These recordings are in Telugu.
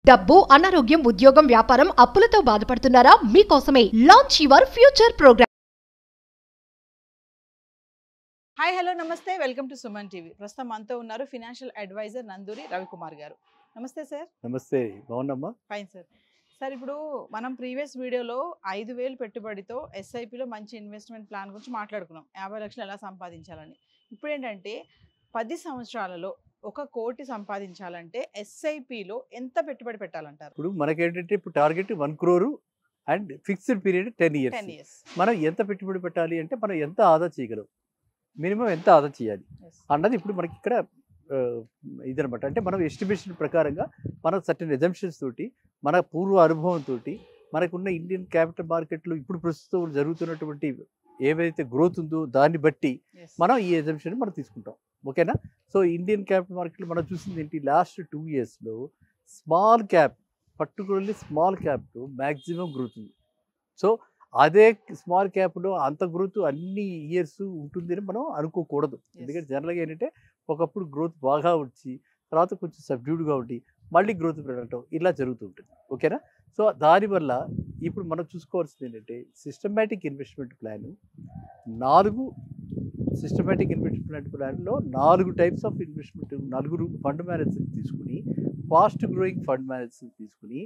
డబ్బు అనారోగ్యం ఉద్యోగం వ్యాపారం అప్పులతో బాధపడుతున్నారా మీకోసమే launch your future program. Hi hello నమస్తే వెల్కమ్ టు సుమన్ టీవీ. ప్రస్తుతం మనతో ఉన్నారు ఫినాన్షియల్ అడ్వైజర్ నందూరి రవికుమార్ గారు. నమస్తే సార్. నమస్తే, బాగున్నామ్మా. Fine sir. సార్, ఇప్పుడు మనం ప్రీవియస్ వీడియోలో 5,000 పెట్టుబడితో ఎస్ఐపిలో మంచి ఇన్వెస్ట్మెంట్ ప్లాన్ గురించి మాట్లాడుకున్నాం, 50 లక్షలు ఎలా సంపాదించాలని. ఇప్పుడు ఏంటంటే 10 సంవత్సరాలలో 1 కోటి సంపాదించాలంటే ఎస్ఐపిలో ఎంత పెట్టుబడి పెట్టాలంటారు? ఇప్పుడు మనకేంటంటే ఇప్పుడు target 1 crore and fixed period 10 years. మనం ఎంత పెట్టుబడి పెట్టాలి అంటే మనం ఎంత ఆదా చేయగలం, మినిమం ఎంత ఆదా చేయాలి అన్నది ఇప్పుడు మనకి ఇక్కడ ఇదనమాట. అంటే మనం ఎస్టిమేషన్ ప్రకారంగా మన సర్టెన్ ఎజంప్షన్స్ తోటి, మన పూర్వ అనుభవంతో, మనకున్న ఇండియన్ క్యాపిటల్ మార్కెట్లో ఇప్పుడు ప్రస్తుతం జరుగుతున్నటువంటి ఏవైతే గ్రోత్ ఉందో దాన్ని బట్టి మనం ఈ ఎజంప్షన్ మనం తీసుకుంటాం. ఓకేనా? సో ఇండియన్ క్యాపిటల్ మార్కెట్లో మనం చూసింది ఏంటి, లాస్ట్ 2 yearsలో స్మాల్ క్యాప్, పర్టికులర్లీ స్మాల్ క్యాప్లో మ్యాక్సిమం గ్రోత్ ఉంది. సో అదే స్మాల్ క్యాప్లో అంత గ్రోత్ అన్ని ఇయర్స్ ఉంటుంది అని మనం అనుకోకూడదు. ఎందుకంటే జనరల్గా ఏంటంటే ఒకప్పుడు గ్రోత్ బాగా వచ్చి తర్వాత కొంచెం సబ్డ్యూడ్గా ఉండి మళ్ళీ గ్రోత్ పెరగటం ఇలా జరుగుతూ ఉంటుంది. ఓకేనా? సో దానివల్ల ఇప్పుడు మనం చూసుకోవాల్సింది ఏంటంటే systematic investment plan, 4 systematic investment ప్లాన్లో 4 types of investment, 4 fund managers తీసుకుని, ఫాస్ట్ గ్రోయింగ్ ఫండ్ మేనేజర్స్ తీసుకుని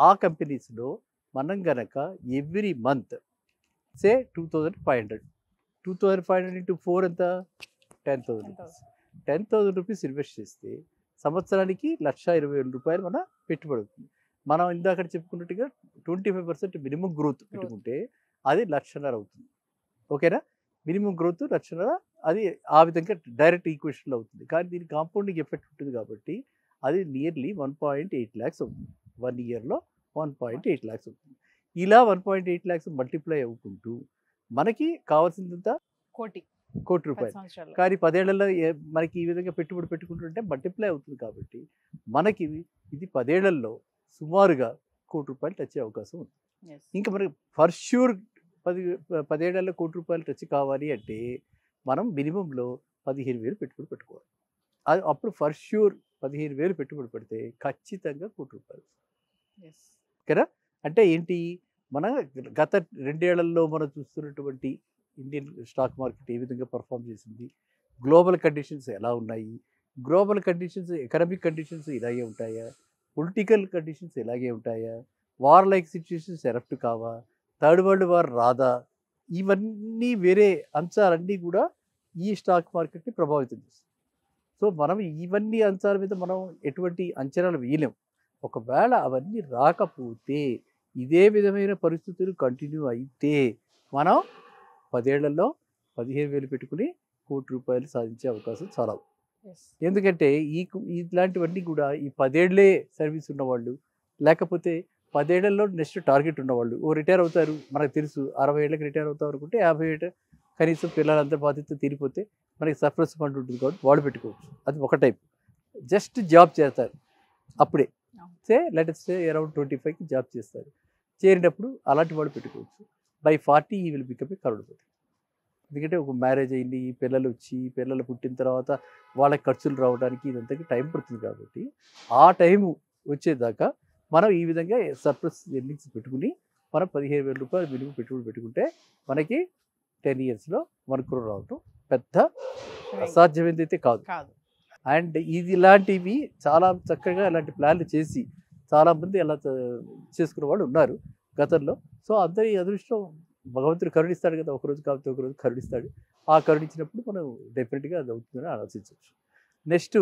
ఆ కంపెనీస్లో మనం గనక ఎవ్రీ మంత్ సే 2,500 ఇంటూ 4 ఎంత, 10,000 రూపీస్. 10,000 రూపీస్ ఇన్వెస్ట్ చేస్తే సంవత్సరానికి 1,20,000 రూపాయలు మన పెట్టుబడి అవుతుంది. మనం ఇందాక చెప్పుకున్నట్టుగా 25% మినిమం గ్రోత్ పెట్టుకుంటే అది 1,50,000 అవుతుంది. ఓకేనా? మినిమం గ్రోత్ 1,50,000, అది ఆ విధంగా డైరెక్ట్ ఈక్వేషన్లో అవుతుంది. కానీ దీని కాంపౌండింగ్ ఎఫెక్ట్ ఉంటుంది కాబట్టి అది నియర్లీ 1.8 lakhs అవుతుంది. 1 yearలో 1.8 lakhs అవుతుంది. ఇలా 1.8 lakhs మల్టిప్లై అవుకుంటూ మనకి కావాల్సిందంత కోటి రూపాయలు. కానీ 10 ఏళ్లలో మనకి ఈ విధంగా పెట్టుబడి పెట్టుకుంటుంటే మల్టిప్లై అవుతుంది కాబట్టి మనకి ఇది 10 ఏళ్లలో సుమారుగా కోటి రూపాయలు టచ్ అయ్యే అవకాశం ఉంది. ఇంకా మనకి ఫర్ ష్యూర్ 10 ఏళ్లలో కోటి రూపాయలు టచ్ కావాలి అంటే మనం మినిమంలో 15,000 పెట్టుబడి పెట్టుకోవాలి. అది అప్పుడు ఫర్ ష్యూర్ 15,000 పెట్టుబడి పెడితే ఖచ్చితంగా కోటి రూపాయలు. ఓకేనా? అంటే ఏంటి, మన గత 2 ఏళ్లలో మనం చూస్తున్నటువంటి ఇండియన్ స్టాక్ మార్కెట్ ఏ విధంగా పర్ఫామ్ చేసింది, గ్లోబల్ కండిషన్స్ ఎలా ఉన్నాయి, గ్లోబల్ కండిషన్స్, ఎకనామిక్ కండిషన్స్ ఇలాగే ఉంటాయా, పొలిటికల్ కండిషన్స్ ఇలాగే ఉంటాయా, వార్ లైక్ సిచ్యువేషన్స్ ఎరప్ట్ కావా, థర్డ్ వరల్డ్ వార్ రాదా, ఇవన్నీ వేరే అంశాలన్నీ కూడా ఈ స్టాక్ మార్కెట్ని ప్రభావితం చేస్తాయి. సో మనం ఇవన్నీ అంశాల మీద మనం ఎటువంటి అంచనాలు వేయలేం. ఒకవేళ అవన్నీ రాకపోతే, ఇదే విధమైన పరిస్థితులు కంటిన్యూ అయితే మనం 10 ఏళ్లలో 15,000 పెట్టుకుని కోటి రూపాయలు సాధించే అవకాశం చాలా. ఎందుకంటే ఇట్లాంటివన్నీ కూడా ఈ 10 ఏళ్లే సర్వీస్ ఉన్నవాళ్ళు, లేకపోతే 10 ఏళ్లలో నెక్స్ట్ టార్గెట్ ఉన్నవాళ్ళు రిటైర్ అవుతారు. మనకు తెలుసు 60 ఏళ్ళకి రిటైర్ అవుతారు అనుకుంటే 50 ఏళ్ళ కనీసం పిల్లలందరి బాధ్యత తీరిపోతే మనకి సర్ప్లస్ ఫండ్ ఉంటుంది కాబట్టి వాళ్ళు పెట్టుకోవచ్చు. అది ఒక టైప్. జస్ట్ జాబ్ చేస్తారు అప్పుడే, లెట్స్ సే అరౌండ్ 25కి జాబ్ చేస్తారు. చేరినప్పుడు అలాంటి వాళ్ళు పెట్టుకోవచ్చు. బై 40 ఈ విల్ బికమ్ ఏ కరోడ్పతి. ఎందుకంటే ఒక మ్యారేజ్ అయింది, పిల్లలు వచ్చి, పిల్లలు పుట్టిన తర్వాత వాళ్ళకి ఖర్చులు రావడానికి ఇదంతకి టైం పడుతుంది. కాబట్టి ఆ టైము వచ్చేదాకా మనం ఈ విధంగా సర్ప్లస్ ఎర్నింగ్స్ పెట్టుకుని మనం 15,000 రూపాయలు మినిమం పెట్టుబడి పెట్టుకుంటే మనకి 10 yearsలో 1 crore రావటం పెద్ద అసాధ్యమైనది అయితే కాదు. అండ్ ఇలాంటివి చాలా చక్కగా ఇలాంటి ప్లాన్లు చేసి చాలామంది అలా చేసుకున్న వాళ్ళు ఉన్నారు గతంలో. సో అందరి అదృష్టం భగవంతుడు కరుణిస్తాడు కదా, ఒకరోజు కాకపోతే ఒకరోజు కరుణిస్తాడు. ఆ కరుణించినప్పుడు మనం డెఫినెట్గా అది అవుతుందని ఆలోచించవచ్చు. నెక్స్ట్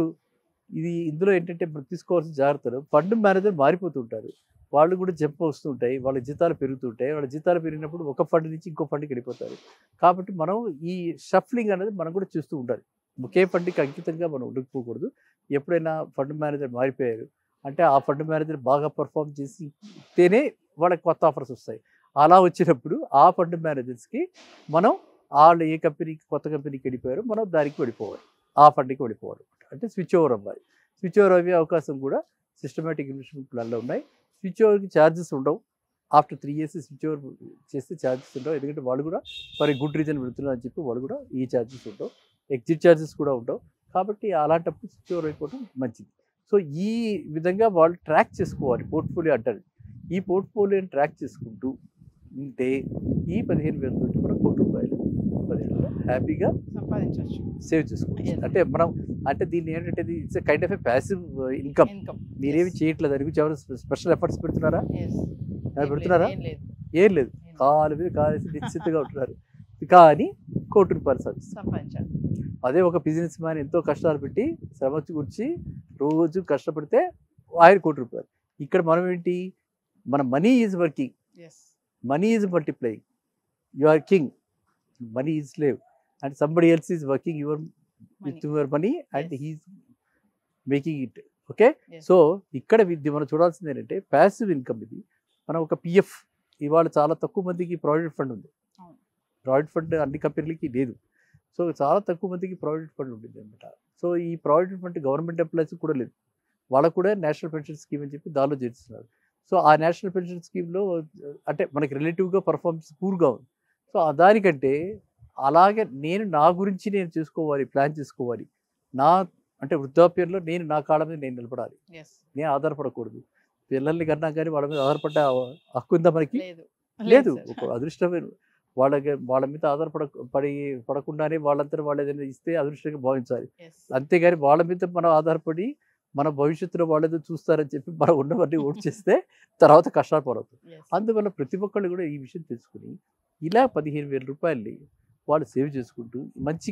ఇందులో ఏంటంటే మనం తీసుకోవాల్సిన జాగ్రత్తలు, ఫండ్ మేనేజర్ మారిపోతుంటారు, వాళ్ళు కూడా జంప్ వస్తుంటాయి, వాళ్ళ జీతాలు పెరుగుతుంటాయి. వాళ్ళ జీతాలు పెరిగినప్పుడు ఒక ఫండ్ నుంచి ఇంకో ఫండ్కి వెళ్ళిపోతారు. కాబట్టి మనం ఈ షఫ్లింగ్ అనేది మనం కూడా చూస్తూ ఉండాలి. ఒకే ఫండ్కి అంకితంగా మనం ఉండకపోకూడదు. ఎప్పుడైనా ఫండ్ మేనేజర్ మారిపోయారు అంటే ఆ ఫండ్ మేనేజర్ బాగా పర్ఫామ్ చేస్తేనే వాళ్ళకి కొత్త ఆఫర్స్ వస్తాయి. అలా వచ్చినప్పుడు ఆ ఫండ్ మేనేజర్స్కి మనం వాళ్ళు ఏ కంపెనీకి, కొత్త కంపెనీకి వెళ్ళిపోయారో మనం దానికి వెళ్ళిపోవాలి, ఆ ఫండ్కి వెళ్ళిపోవాలి. అంటే స్విచ్ ఓవర్ అవ్వాలి. స్విచ్ ఓవర్ అయ్యే అవకాశం కూడా సిస్టమేటిక్ ఇన్వెస్ట్మెంట్ ప్లాన్లో ఉన్నాయి. స్విచ్ ఓవర్కి ఛార్జెస్ ఉండవు. ఆఫ్టర్ 3 years స్విచ్ ఓవర్ చేస్తే ఛార్జెస్ ఉండవు. ఎందుకంటే వాళ్ళు కూడా మరి గుడ్ రీజన్ పెడుతున్నారు అని చెప్పి వాళ్ళు కూడా ఈ ఛార్జెస్ ఉండవు. ఎగ్జిట్ ఛార్జెస్ కూడా ఉండవు. కాబట్టి అలాంటప్పుడు స్విచ్ ఓవర్ అయిపోవడం మంచిది. సో ఈ విధంగా వాళ్ళు ట్రాక్ చేసుకోవాలి పోర్ట్ఫోలియో అంటారు. ఈ పోర్ట్ఫోలియోని ట్రాక్ చేసుకుంటూ ఉంటే ఈ 15,000 తోటి మనం ₹1,00,00,000 10 హ్యాపీగా సంపాదించవచ్చు. సేవ్ చేసుకోవచ్చు. Yes. అంటే మనం అంటే దీన్ని ఏంటంటే it's kind of a passive income. మీరేమి చేయట్లేదు, దాని గురించి ఎవరు స్పెషల్ ఎఫర్ట్స్ పెడుతున్నారా? పెడుతున్నారా? ఏం లేదు, కాలు మీద కాలేసి నిశ్చితగా ఉంటున్నారు. కానీ ₹1,00,00,000 సంపాదించాలి. అదే ఒక బిజినెస్ మ్యాన్ ఎంతో కష్టాలు పెట్టి శ్రమ కూర్చి రోజు కష్టపడితే ఆయన ₹1,00,00,000. ఇక్కడ మనం ఏంటి, మన money is working, money is multiplying, you are king, money is slave and somebody else is working with your money and he is making it. Okay, so ఇక్కడ మనం చూడాల్సింది ఏంటంటే ప్యాసివ్ ఇన్కమ్. ఇది మనం ఒక పిఎఫ్, ఇవాళ చాలా తక్కువ మందికి ప్రావిడెంట్ ఫండ్ ఉంది. ప్రావిడెంట్ ఫండ్ అన్ని కంపెనీలకి లేదు. సో చాలా తక్కువ మందికి ప్రావిడెంట్ ఫండ్ ఉంటుంది అనమాట. సో ఈ ప్రావిడెంట్ ఫండ్ గవర్నమెంట్ ఎంప్లాయీస్ కూడా లేదు. వాళ్ళకు కూడా నేషనల్ పెన్షన్ స్కీమ్ అని చెప్పి దానిలో చేస్తున్నారు. సో ఆ నేషనల్ పెన్షన్ స్కీమ్లో అంటే మనకి రిలేటివ్గా పర్ఫార్మెన్స్ పూర్గా ఉంది. సో దానికంటే అలాగే నేను నా గురించి నేను చేసుకోవాలి, ప్లాన్ చేసుకోవాలి. నా అంటే వృద్ధాప్యంలో నేను నా కాళ్ళ మీద నేను నిలబడాలి, నేను ఆధారపడకూడదు. పిల్లల్ని కన్నా కానీ వాళ్ళ మీద ఆధారపడ్డ హక్కు ఉందా మనకి? లేదు. ఒక అదృష్టమైన వాళ్ళ మీద పడకుండానే వాళ్ళంతా వాళ్ళు ఏదైనా ఇస్తే అదృష్టంగా భావించాలి. అంతేగాని వాళ్ళ మీద మనం ఆధారపడి మన భవిష్యత్తులో వాళ్ళేదో చూస్తారని చెప్పి మనం ఉన్నవన్నీ ఓటు చేస్తే తర్వాత కష్టాలు పడవుతుంది. అందువల్ల ప్రతి ఒక్కళ్ళు కూడా ఈ విషయం తెలుసుకుని ఇలా ₹15,000 వాళ్ళు సేవ్ చేసుకుంటూ మంచి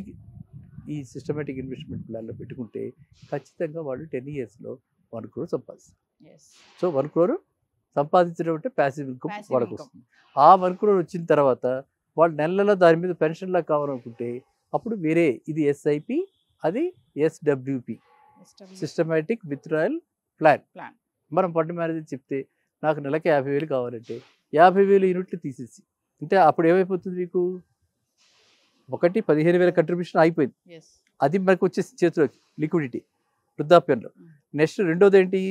ఈ సిస్టమేటిక్ ఇన్వెస్ట్మెంట్ ప్లాన్లో పెట్టుకుంటే ఖచ్చితంగా వాళ్ళు 10 yearsలో ₹1 crore సంపాదిస్తారు. సో ₹1 crore సంపాదించడం అంటే ప్యాసివ్ ఇన్కమ్ వాళ్ళకు వస్తుంది. ఆ ₹1 crore వచ్చిన తర్వాత వాళ్ళు నెలలో దాని మీద పెన్షన్లా కావాలనుకుంటే అప్పుడు వేరే, ఇది ఎస్ఐపి, అది ఎస్డబ్ల్యూపి, సిస్టమేటిక్ విత్డ్రాయల్ ప్లాన్. మనం ఫండ్ మేనేజర్ చెప్తే నాకు నెలకి 50,000 కావాలంటే 50,000 యూనిట్లు తీసేసి, అంటే అప్పుడు ఏమైపోతుంది మీకు, ఒకటి 15,000 కంట్రిబ్యూషన్ అయిపోయింది, అది మనకు వచ్చేసి చేతిలోకి లిక్విడిటీ వృద్ధాప్యంలో. నెక్స్ట్ రెండోది ఏంటి,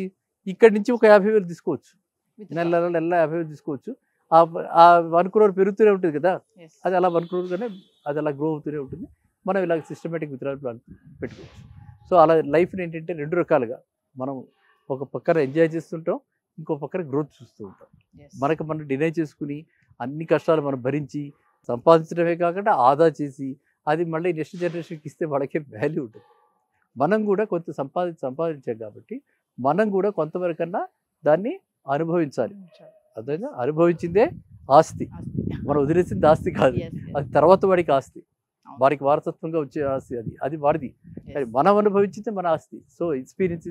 ఇక్కడి నుంచి ఒక 50,000 తీసుకోవచ్చు, నెల 50,000 తీసుకోవచ్చు. ఆ ₹1 crore పెరుగుతూనే ఉంటుంది కదా, అది అలా ₹1 crore గానే అది అలా గ్రో అవుతూనే ఉంటుంది. మనం ఇలా సిస్టమేటిక్ విత్డ్రాయల్ ప్లాన్ పెట్టుకోవచ్చు. సో అలా లైఫ్ని ఏంటంటే 2 రకాలుగా మనం ఒక పక్కన ఎంజాయ్ చేస్తుంటాం, ఇంకో పక్కన గ్రోత్ చూస్తూ ఉంటాం. మనం డినై చేసుకుని అన్ని కష్టాలు మనం భరించి సంపాదించడమే కాకుండా ఆదా చేసి అది మళ్ళీ నెక్స్ట్ జనరేషన్కి ఇస్తే వాళ్ళకే వాల్యూ ఉంటుంది. మనం కూడా కొంత సంపాదించాం కాబట్టి మనం కూడా కొంతవరకన్నా దాన్ని అనుభవించాలి. అదేనా, అనుభవించిందే ఆస్తి, మనం వదిలేసింది ఆస్తి కాదు, అది తర్వాత వాడికి ఆస్తి, వారికి వారసత్వంగా వచ్చే ఆస్తి, అది వాడిది. కానీ మనం అనుభవించిందే మన ఆస్తి. సో ఎక్స్పీరియన్స్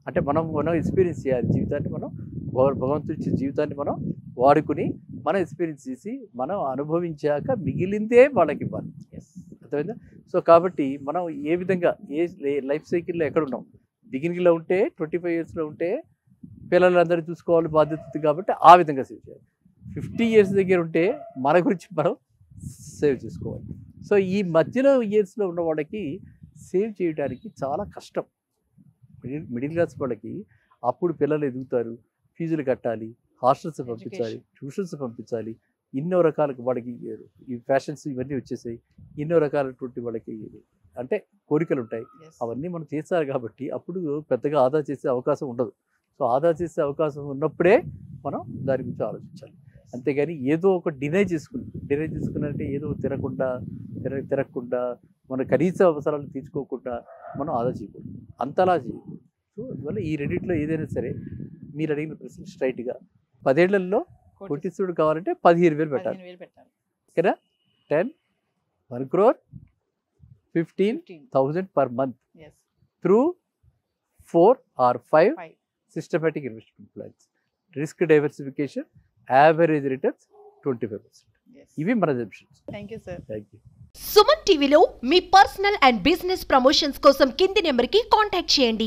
అంటే మనం ఎక్స్పీరియన్స్ చేయాలి జీవితాన్ని. మనం భగవంతుడి ఇచ్చే జీవితాన్ని మనం వాడుకుని మనం ఎక్స్పీరియన్స్ చేసి మనం అనుభవించాక మిగిలిందే వాళ్ళకి ఇవ్వాలి. అర్థమైందా? సో కాబట్టి మనం ఏ విధంగా ఏ లైఫ్ సైకిల్లో ఎక్కడున్నాం, బిగినింగ్లో ఉంటే 25 yearsలో ఉంటే పిల్లలందరూ చూసుకోవాలి బాధ్యత ఉంది కాబట్టి ఆ విధంగా సేవ్ చేయాలి. 50 years దగ్గర ఉంటే మన గురించి మనం సేవ్ చేసుకోవాలి. సో ఈ మధ్యలో ఇయర్స్లో ఉన్న వాళ్ళకి సేవ్ చేయడానికి చాలా కష్టం. మిడిల్ క్లాస్ వాళ్ళకి అప్పుడు పిల్లలు ఎదుగుతారు, ఫీజులు కట్టాలి, హాస్టల్స్ పంపించాలి, ట్యూషన్స్ పంపించాలి, ఎన్నో రకాలకు వాళ్ళకి ఈ ఫ్యాషన్స్ ఇవన్నీ వచ్చేసాయి, ఎన్నో రకాలటువంటి వాళ్ళకి అంటే కోరికలు ఉంటాయి. అవన్నీ మనం చేస్తారు కాబట్టి అప్పుడు పెద్దగా ఆదా చేసే అవకాశం ఉండదు. సో ఆదా చేసే అవకాశం ఉన్నప్పుడే మనం దాని గురించి ఆలోచించాలి. అంతేగాని ఏదో ఒక డినై చేసుకున్నంటే ఏదో తిరగకుండా మన కనీస అవసరాలు తీర్చుకోకుండా మనం ఆదా చేయకూడదు, అంతలా చేయకూడదు. సో అందువల్ల ఈ రెండిట్లో ఏదైనా సరే మీరు అడిగిన ప్రశ్న స్ట్రైట్గా 10 ఏళ్లలో కోటీశ్వరుడు కావాలంటే 15,000 పెట్టాలి. ఓకేనా? 10, 1 crore, 15,000 per month through 4 or 5 systematic investment plans. Risk diversification, average returns 25%. ఇవి మన assumptions. Thank you sir. Thank you. Suman టీవీలో మీ పర్సనల్ అండ్ బిజినెస్ ప్రమోషన్స్ కోసం కింది నెంబర్కి కాంటాక్ట్ చేయండి.